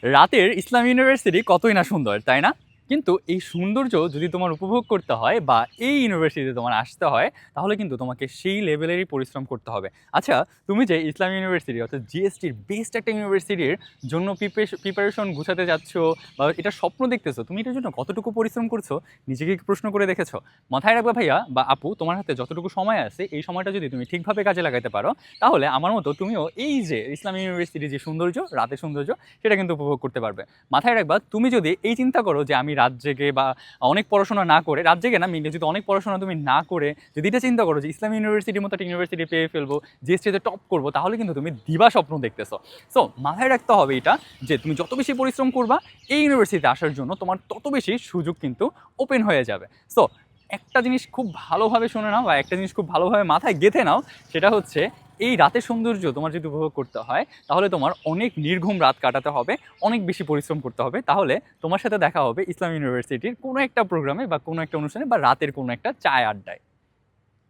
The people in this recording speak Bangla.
রাতের ইসলাম ইউনিভার্সিটি কতই না সুন্দর, তাই না? কিন্তু এই সৌন্দর্য যদি তোমার উপভোগ করতে হয় বা এই ইউনিভার্সিটিতে তোমার আসতে হয়, তাহলে কিন্তু তোমাকে সেই লেভেলেরই পরিশ্রম করতে হবে। আচ্ছা, তুমি যে ইসলাম ইউনিভার্সিটি অর্থাৎ জিএসটির বেস্ট একটা ইউনিভার্সিটির জন্য প্রিপারেশন গুছাতে যাচ্ছ বা এটা স্বপ্ন দেখতেছো, তুমি এটার জন্য কতটুকু পরিশ্রম করছো নিজেকে কি প্রশ্ন করে দেখেছো? মাথায় রাখবে ভাইয়া বা আপু, তোমার হাতে যতটুকু সময় আছে এই সময়টা যদি তুমি ঠিকভাবে কাজে লাগাতে পারো, তাহলে আমার মতো তুমিও এই যে ইসলাম ইউনিভার্সিটির যে সৌন্দর্য, রাতের সৌন্দর্য, সেটা কিন্তু উপভোগ করতে পারবে। মাথায় রাখবা, তুমি যদি এই চিন্তা করো যে আমি রাত জেগে বা অনেক পড়াশোনা না করে, রাত জেগে না মিলে যদি অনেক পড়াশোনা তুমি না করে যদি এটা চিন্তা করো যে ইসলাম ইউনিভার্সিটির মতো একটা ইউনিভার্সিটি পেয়ে ফেলবো, জিএসটিতে টপ করবো, তাহলে কিন্তু তুমি দিবা স্বপ্ন দেখতেছো। সো মাথায় রাখতে হবে এটা, যে তুমি যত বেশি পরিশ্রম করবা এই ইউনিভার্সিটিতে আসার জন্য তোমার তত বেশি সুযোগ কিন্তু ওপেন হয়ে যাবে। সো একটা জিনিস খুব ভালোভাবে শুনে নাও বা একটা জিনিস খুব ভালোভাবে মাথায় গেঁথে নাও, সেটা হচ্ছে এই রাতের সৌন্দর্য তোমার যদি উপভোগ করতে হয়, তাহলে তোমার অনেক নির্ঘুম রাত কাটাতে হবে, অনেক বেশি পরিশ্রম করতে হবে। তাহলে তোমার সাথে দেখা হবে ইসলাম ইউনিভার্সিটির কোনো একটা প্রোগ্রামে বা কোনো একটা অনুষ্ঠানে বা রাতের কোনো একটা চায় আড্ডায়।